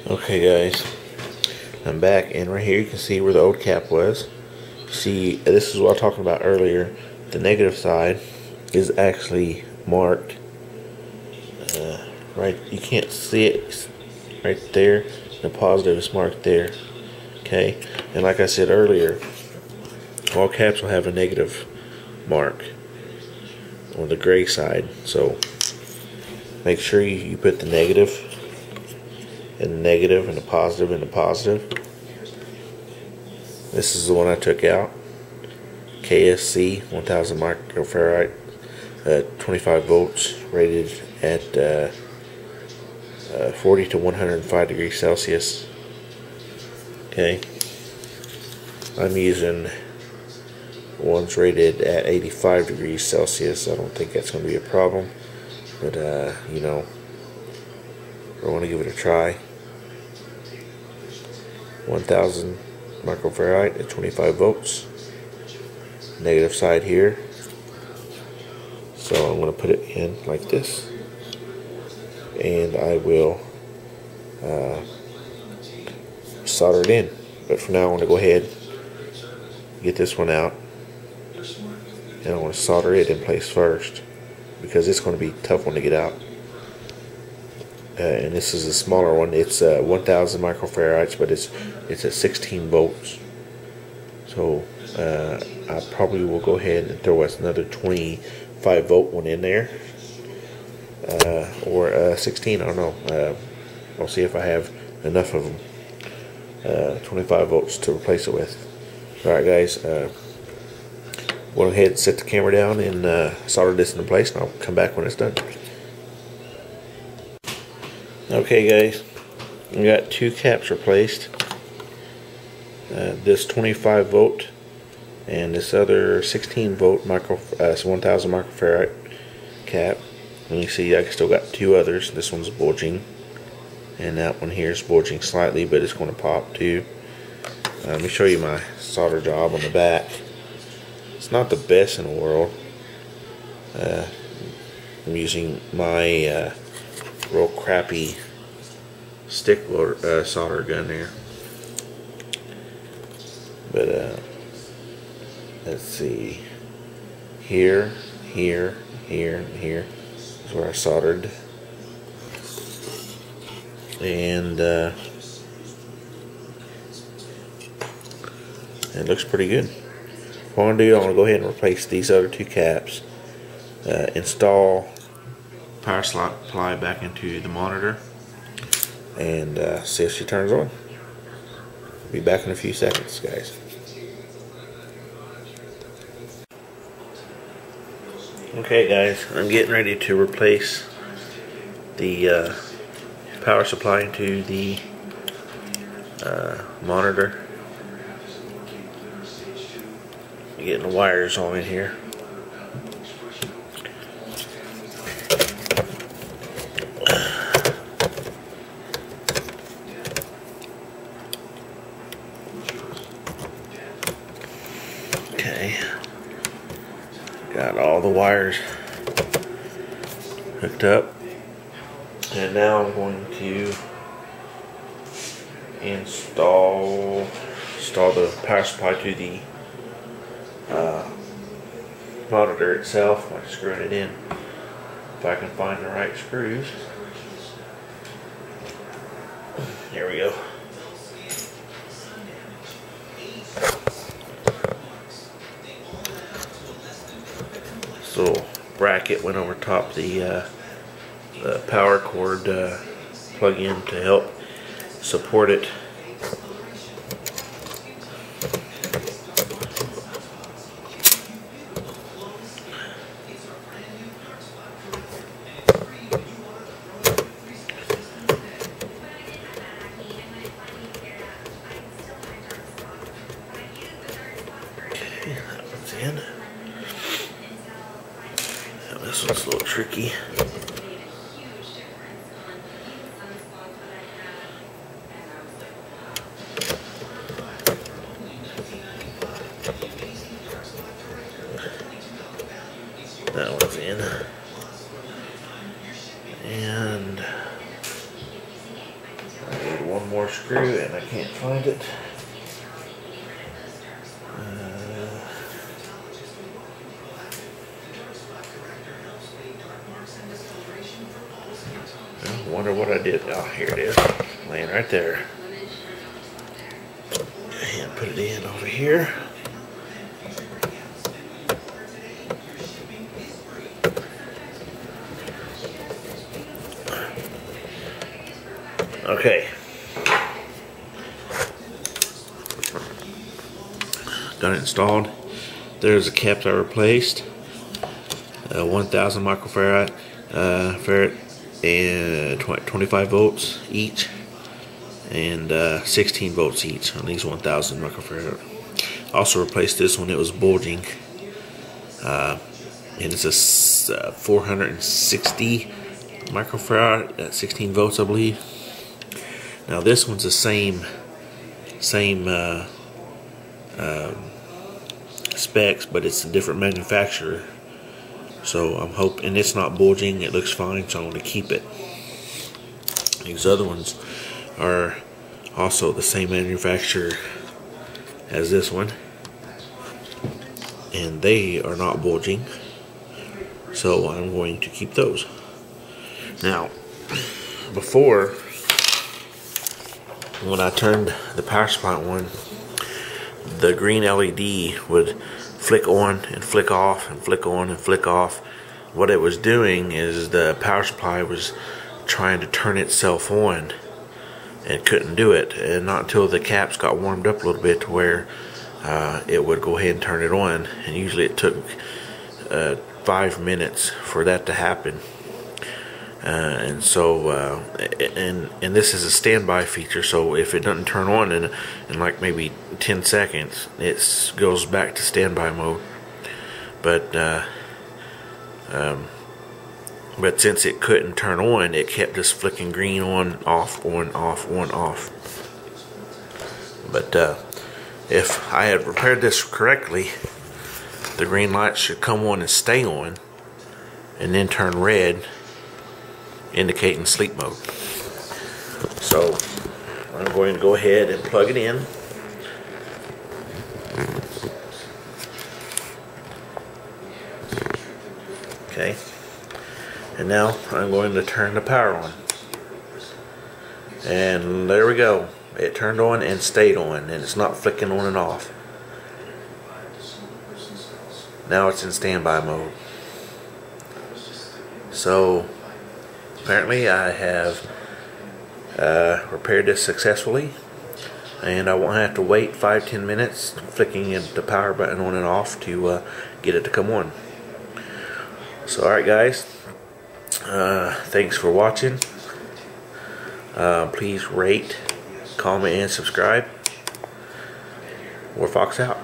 Okay guys, I'm back, and right here you can see where the old cap was. See, this is what I was talking about earlier. The negative side is actually marked right, you can't see it right there. The positive is marked there. Okay, and like I said earlier, all caps will have a negative mark on the gray side, so make sure you put the negative and the negative and the positive and the positive. This is the one I took out. KSC 1000 microfarad, 25 volts, rated at 40 to 105 degrees Celsius. Okay, I'm using ones rated at 85 degrees Celsius. I don't think that's going to be a problem, but you know, I want to give it a try. 1000 microfarad at 25 volts. Negative side here. So I'm going to put it in like this, and I will solder it in. But for now, I want to go ahead and get this one out, and I want to solder it in place first because it's going to be a tough one to get out. And this is a smaller one. It's 1000 microfarads, but it's at 16 volts. So I probably will go ahead and throw us another 25 volt one in there, or 16. I don't know. I'll see if I have enough of them. 25 volts to replace it with. All right, guys. Go ahead and set the camera down and solder this into place, and I'll come back when it's done. Okay guys, we got two caps replaced. This 25 volt and this other 16 volt 1000 microfarad cap. And you see I still got two others. This one's bulging, and that one here is bulging slightly, but it's going to pop too. Let me show you my solder job on the back. It's not the best in the world. I'm using my real crappy stick solder gun there, but let's see, here, here, here, and here is where I soldered, and it looks pretty good. What I'm going to do, I'm going to go ahead and replace these other two caps, install Powersupply back into the monitor, and see if she turns on. Be back in a few seconds, guys. Okay guys, I'm getting ready to replace the power supply into the monitor. I'm getting the wires on in here. Okay, got all the wires hooked up, and now I'm going to install the power supply to the monitor itself by screwing it in. If I can find the right screws. There we go. This little bracket went over top the power cord plug-in to help support it. Okay, that one's in. This one's a little tricky. That one's in. And I need one more screw and I can't find it. I wonder what I did. Oh, here it is, laying right there. And put it in over here. Okay. Got it installed. There's the caps I replaced. 1000 microfarad farad and 25 volts each, and 16 volts each on these 1000 microfarad. Also replaced this one. It was bulging, and it's a 460 microfarad at 16 volts, I believe. Now this one's the same specs, but it's a different manufacturer. So I'm hoping, and it's not bulging, it looks fine, so I'm going to keep it. These other ones are also the same manufacturer as this one, and they are not bulging, so I'm going to keep those. Now, before, when I turned the power supply on, the green LED would flick on and flick off and flick on and flick off. What it was doing is the power supply was trying to turn itself on and couldn't do it, and not until the caps got warmed up a little bit to where it would go ahead and turn it on. And usually it took 5 minutes for that to happen. And so and this is a standby feature, so if it doesn't turn on in like maybe 10 seconds, it goes back to standby mode. But since it couldn't turn on, it kept just flicking green on, off, on, off, on, off. But if I had repaired this correctly, the green light should come on and stay on, and then turn red, indicating sleep mode. So I'm going to go ahead and plug it in. Okay, and now I'm going to turn the power on, and there we go. It turned on and stayed on, and it's not flicking on and off. Now it's in standby mode. So apparently I have repaired this successfully, and I won't have to wait 5-10 minutes flicking the power button on and off to get it to come on. So alright guys, thanks for watching. Please rate, comment, and subscribe. War Fox out.